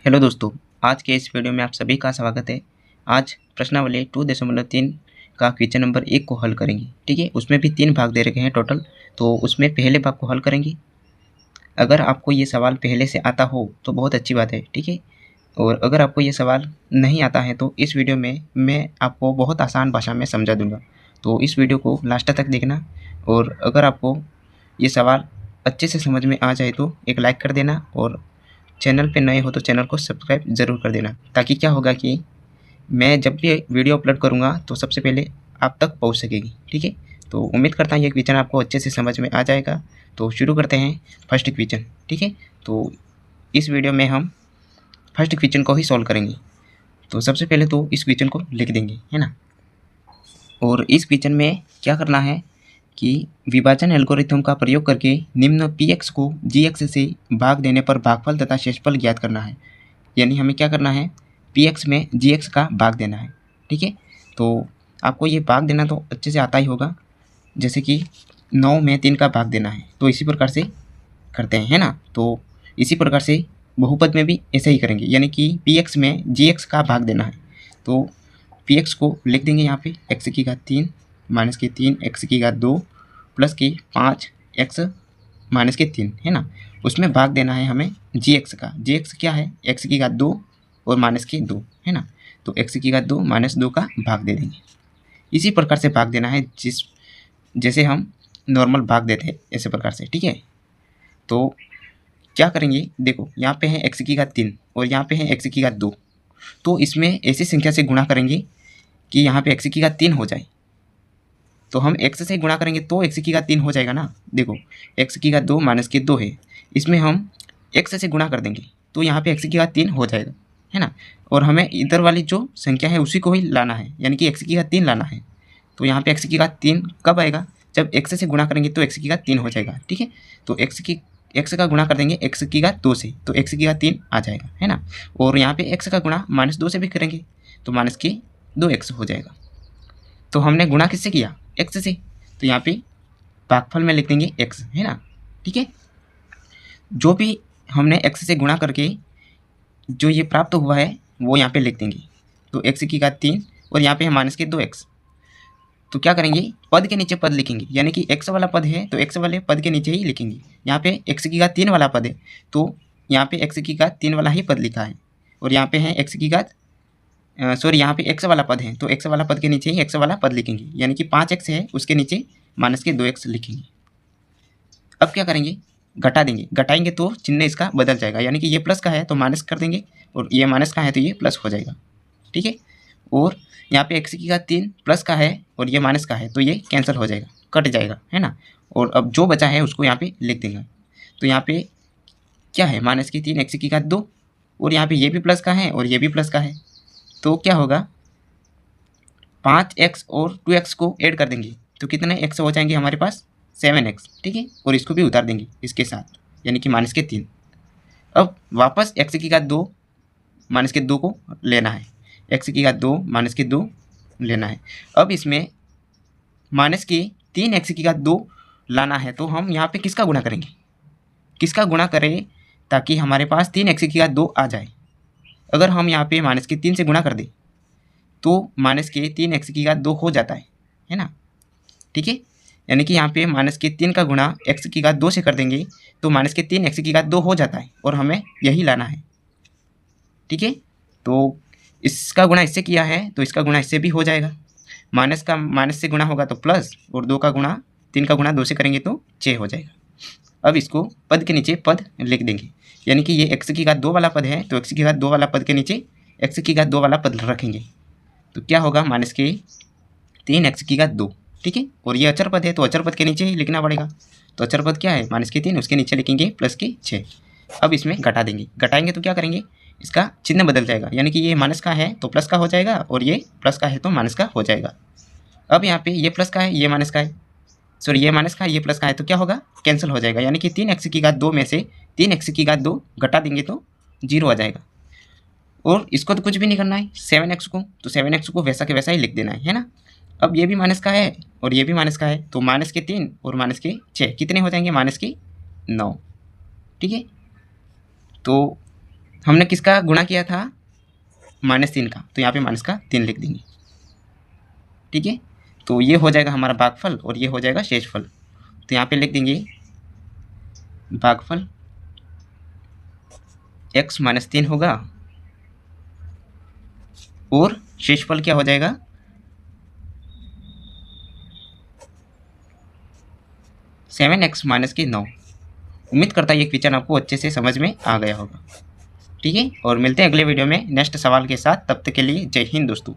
Hello दोस्तों, आज के इस वीडियो में आप सभी का स्वागत है। आज प्रश्नावली 2.3 का क्वेश्चन नंबर 1 को हल करेंगे। ठीक है, उसमें भी 3 भाग दे रखे हैं टोटल, तो उसमें पहले भाग को हल करेंगे। अगर आपको ये सवाल पहले से आता हो तो बहुत अच्छी बात है। ठीक है, और अगर आपको ये सवाल नहीं आता है तो इस वीडियो में मैं आपको बहुत आसान भाषा में समझा दूँगा। तो इस वीडियो को लास्ट तक देखना, और अगर आपको ये सवाल अच्छे से समझ में आ जाए तो एक लाइक कर देना, और चैनल पे नए हो तो चैनल को सब्सक्राइब ज़रूर कर देना, ताकि क्या होगा कि मैं जब भी वीडियो अपलोड करूँगा तो सबसे पहले आप तक पहुँच सकेगी। ठीक है, तो उम्मीद करता हूँ ये क्वेश्चन आपको अच्छे से समझ में आ जाएगा। तो शुरू करते हैं फर्स्ट क्वेश्चन। ठीक है, तो इस वीडियो में हम फर्स्ट क्वेश्चन को ही सॉल्व करेंगे। तो सबसे पहले तो इस क्वेश्चन को लिख देंगे, है ना। और इस क्वेश्चन में क्या करना है कि विभाजन एल्गोरिथम का प्रयोग करके निम्न px को gx से भाग देने पर भागफल तथा शेषफल ज्ञात करना है। यानी हमें क्या करना है, px में gx का भाग देना है। ठीक है, तो आपको ये भाग देना तो अच्छे से आता ही होगा, जैसे कि 9 में 3 का भाग देना है, तो इसी प्रकार से करते हैं, है ना। तो इसी प्रकार से बहुपद में भी ऐसे ही करेंगे, यानी कि px में gx का भाग देना है। तो px को लिख देंगे यहाँ पे x की घात 3 माइनस के 3 x की घात 2 प्लस के 5 x माइनस के 3, है ना। उसमें भाग देना है हमें gx का। gx क्या है, x की घात 2 और माइनस के 2, है ना। तो x की घात 2 माइनस 2 का भाग दे देंगे। इसी प्रकार से भाग देना है जैसे हम नॉर्मल भाग देते हैं, ऐसे प्रकार से। ठीक है, तो क्या करेंगे, देखो यहाँ पे है x की घात 3 और यहाँ पे है x की घात 2, तो इसमें ऐसी संख्या से गुणा करेंगे कि यहाँ पे x की घात 3 हो जाए। तो हम x से गुणा करेंगे तो x की घात 3 हो जाएगा ना। देखो x की घात 2 माइनस के 2 है, इसमें हम x से गुणा कर देंगे तो यहाँ पे x की घात 3 हो जाएगा, है ना। और हमें इधर वाली जो संख्या है उसी को ही लाना है, यानी कि x की घात 3 लाना है। तो यहाँ पे x की घात 3 कब आएगा, जब x से गुणा करेंगे तो x की घात 3 हो जाएगा। ठीक है, तो x का गुणा कर देंगे x की घात 2 से, तो x की घात 3 आ जाएगा, है ना। और यहाँ पे x का गुणा -2 से भी करेंगे तो माइनस के 2x हो जाएगा। तो हमने गुणा किससे किया, x से, तो यहाँ पे भागफल में लिख देंगे x, है ना। ठीक है, जो भी हमने x से गुणा करके जो ये प्राप्त हुआ है वो यहाँ पे लिख देंगे। तो x की घात 3 और यहाँ पे है माइनस के 2x। तो क्या करेंगे, पद के नीचे पद लिखेंगे, यानी कि x वाला पद है तो x वाले पद के नीचे ही लिखेंगे। यहाँ पे x की घात 3 वाला पद है तो यहाँ पे x की घात 3 वाला ही पद लिखा है, और यहाँ पे है x की घात यहाँ पे x वाला पद है तो x वाला पद के नीचे ही x वाला पद लिखेंगे, यानी कि 5x है उसके नीचे माइनस के 2x लिखेंगे। अब क्या करेंगे, घटा देंगे, घटाएंगे तो चिन्ह इसका बदल जाएगा, यानी कि ये प्लस का है तो माइनस कर देंगे, और ये माइनस का है तो ये प्लस हो जाएगा। ठीक है, और यहाँ पे x की घात 3 प्लस का है और ये माइनस का है तो ये कैंसिल हो जाएगा, कट जाएगा, है ना। और अब जो बचा है उसको यहाँ पे लिख देंगे। तो यहाँ पे क्या है, माइनस की 3 x की घात 2, और यहाँ पे ये भी प्लस का है और ये भी प्लस का है, तो क्या होगा, 5x और 2x को ऐड कर देंगे तो कितने x हो जाएंगे हमारे पास, 7x। ठीक है, और इसको भी उतार देंगे इसके साथ, यानी कि माइनस के 3। अब वापस x की घात 2 माइनस के 2 को लेना है, x की घात 2 माइनस के 2 लेना है। अब इसमें माइनस के 3x की घात 2 लाना है, तो हम यहाँ पे किसका गुणा करेंगे, किसका गुणा करें ताकि हमारे पास 3x की घात 2 आ जाए। अगर हम यहाँ पे माइनस के 3 से गुणा कर दें तो माइनस के 3x की घात 2 हो जाता है ना। ठीक है, यानी कि यहाँ पे माइनस के 3 का गुणा x की घात 2 से कर देंगे तो माइनस के 3x की घात 2 हो जाता है, और हमें यही लाना है। ठीक है, तो इसका गुणा इससे किया है तो इसका गुणा इससे भी हो जाएगा, माइनस का माइनस से गुणा होगा तो प्लस, और 2 का गुणा 3 का गुणा 2 से करेंगे तो 6 हो जाएगा। अब इसको पद के नीचे पद लिख देंगे, यानी कि ये x की घात 2 वाला पद है तो x की घात 2 वाला पद के नीचे x की घात 2 वाला पद रखेंगे, तो क्या होगा, माइनस के 3x की घात 2। ठीक है, और ये अचर पद है तो अचर पद के नीचे ही लिखना पड़ेगा। तो अचर पद क्या है, माइनस के 3, उसके नीचे लिखेंगे प्लस के 6। अब इसमें घटा देंगे, घटाएंगे तो क्या करेंगे, इसका चिन्ह बदल जाएगा, यानी कि ये माइनस का है तो प्लस का हो जाएगा, और ये प्लस का है तो माइनस का हो जाएगा। अब यहाँ पे ये प्लस का है ये माइनस का है, सॉरी ये माइनस का है ये प्लस का है, तो क्या होगा, कैंसिल हो जाएगा, यानी कि 3x की घात 2 में से 3x की घात 2 घटा देंगे तो 0 आ जाएगा। और इसको तो कुछ भी नहीं करना है 7x को, तो 7x को वैसा के वैसा ही लिख देना है ना। अब ये भी माइनस का है और ये भी माइनस का है, तो माइनस के 3 और माइनस के 6 कितने हो जाएंगे, माइनस के 9। ठीक है, तो हमने किसका गुणा किया था, -3 का, तो यहाँ पे माइनस का 3 लिख देंगे। ठीक है, तो ये हो जाएगा हमारा भागफल और ये हो जाएगा शेषफल। तो यहाँ पे लिख देंगे भागफल x -3 होगा और शेषफल क्या हो जाएगा, 7x -9। उम्मीद करता है ये क्वेश्चन आपको अच्छे से समझ में आ गया होगा। ठीक है, और मिलते हैं अगले वीडियो में नेक्स्ट सवाल के साथ। तब तक के लिए जय हिंद दोस्तों।